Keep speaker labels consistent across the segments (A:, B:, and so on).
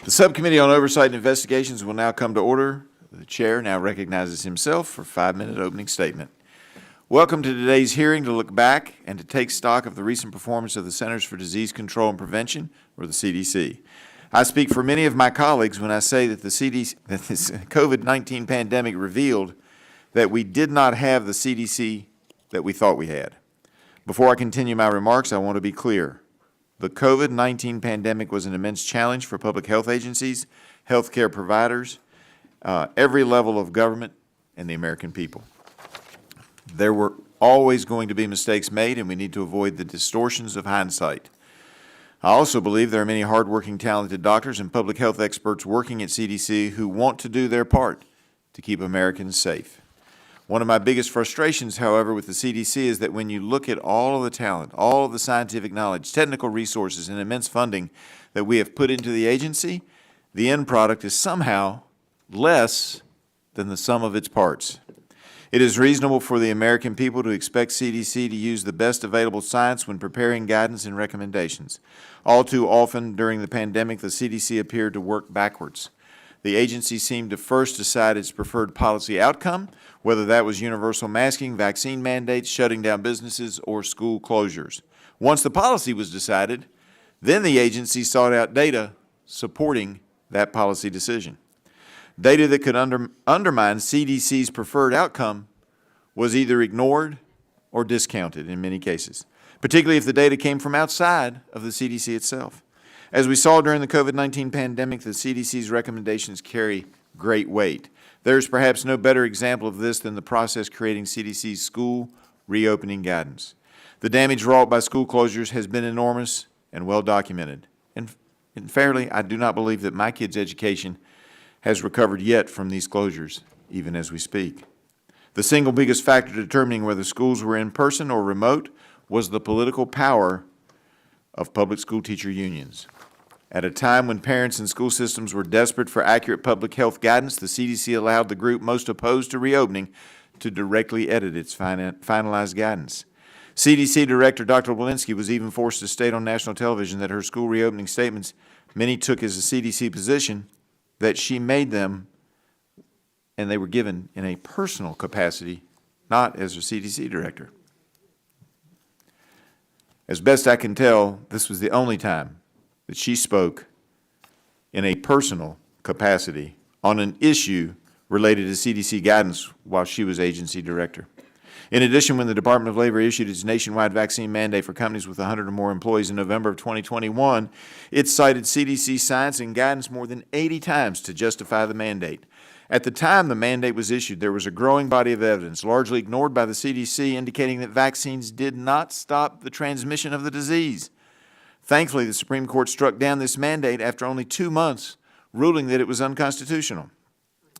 A: The Subcommittee on Oversight and Investigations will now come to order. The chair now recognizes himself for a 5-minute opening statement. Welcome to today's hearing to look back and to take stock of the recent performance of the Centers for Disease Control and Prevention, or the CDC. I speak for many of my colleagues when I say that this COVID-19 pandemic revealed that we did not have the CDC that we thought we had. Before I continue my remarks, I want to be clear. The COVID-19 pandemic was an immense challenge for public health agencies, healthcare providers, every level of government, and the American people. There were always going to be mistakes made, and we need to avoid the distortions of hindsight. I also believe there are many hardworking, talented doctors and public health experts working at CDC who want to do their part to keep Americans safe. One of my biggest frustrations, however, with the CDC is that when you look at all of the talent, all of the scientific knowledge, technical resources, and immense funding that we have put into the agency, the end product is somehow less than the sum of its parts. It is reasonable for the American people to expect CDC to use the best available science when preparing guidance and recommendations. All too often during the pandemic, the CDC appeared to work backwards. The agency seemed to first decide its preferred policy outcome, whether that was universal masking, vaccine mandates, shutting down businesses, or school closures. Once the policy was decided, then the agency sought out data supporting that policy decision. Data that could undermine CDC's preferred outcome was either ignored or discounted in many cases, particularly if the data came from outside of the CDC itself. As we saw during the COVID-19 pandemic, the CDC's recommendations carry great weight. There's perhaps no better example of this than the process creating CDC's school reopening guidance. The damage wrought by school closures has been enormous and well documented. And fairly, I do not believe that my kids' education has recovered yet from these closures, even as we speak. The single biggest factor determining whether schools were in person or remote was the political power of public school teacher unions. At a time when parents and school systems were desperate for accurate public health guidance, the CDC allowed the group most opposed to reopening to directly edit its finalized guidance. CDC Director Dr. Walensky was even forced to state on national television that her school reopening statements many took as a CDC position that she made them, and they were given in a personal capacity, not as a CDC director. As best I can tell, this was the only time that she spoke in a personal capacity on an issue related to CDC guidance while she was agency director. In addition, when the Department of Labor issued its nationwide vaccine mandate for companies with 100 or more employees in November of 2021, it cited CDC science and guidance more than 80 times to justify the mandate. At the time the mandate was issued, there was a growing body of evidence, largely ignored by the CDC, indicating that vaccines did not stop the transmission of the disease. Thankfully, the Supreme Court struck down this mandate after only 2 months, ruling that it was unconstitutional.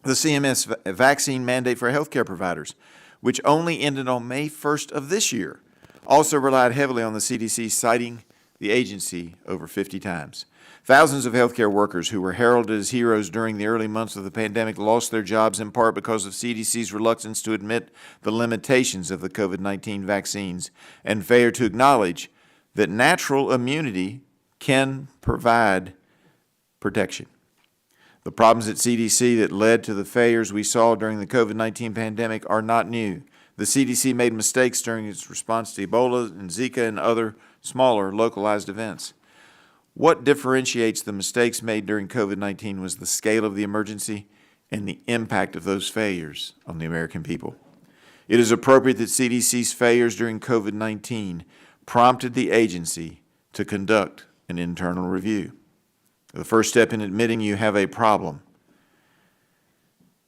A: The CMS vaccine mandate for healthcare providers, which only ended on May 1st of this year, also relied heavily on the CDC, citing the agency over 50 times. Thousands of healthcare workers who were heralded as heroes during the early months of the pandemic lost their jobs in part because of CDC's reluctance to admit the limitations of the COVID-19 vaccines and failure to acknowledge that natural immunity can provide protection. The problems at CDC that led to the failures we saw during the COVID-19 pandemic are not new. The CDC made mistakes during its response to Ebola and Zika and other smaller localized events. What differentiates the mistakes made during COVID-19 was the scale of the emergency and the impact of those failures on the American people. It is appropriate that CDC's failures during COVID-19 prompted the agency to conduct an internal review. The first step in admitting you have a problem.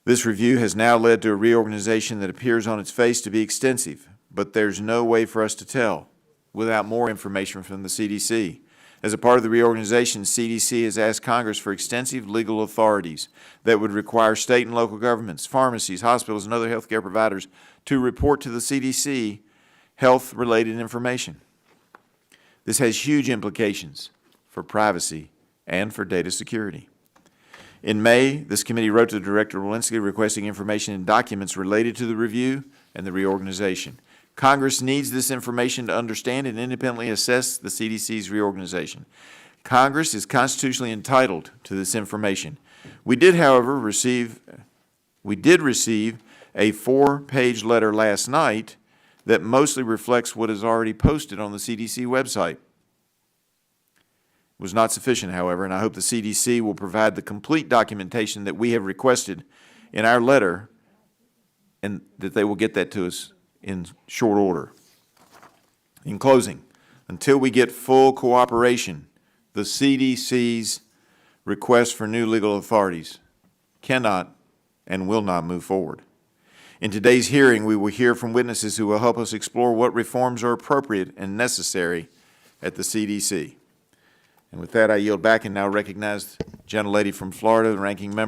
A: This review has now led to a reorganization that appears on its face to be extensive, but there's no way for us to tell without more information from the CDC. As a part of the reorganization, CDC has asked Congress for extensive legal authorities that would require state and local governments, pharmacies, hospitals, and other healthcare providers to report to the CDC health-related information. This has huge implications for privacy and for data security. In May, this committee wrote to Director Walensky requesting information and documents related to the review and the reorganization. Congress needs this information to understand and independently assess the CDC's reorganization. Congress is constitutionally entitled to this information. We did, however, receive a 4-page letter last night that mostly reflects what is already posted on the CDC website. It was not sufficient, however, and I hope the CDC will provide the complete documentation that we have requested in our letter, and that they will get that to us in short order. In closing, until we get full cooperation, the CDC's request for new legal authorities cannot and will not move forward. In today's hearing, we will hear from witnesses who will help us explore what reforms are appropriate and necessary at the CDC. And with that, I yield back and now recognize the gentlelady from Florida, the ranking member.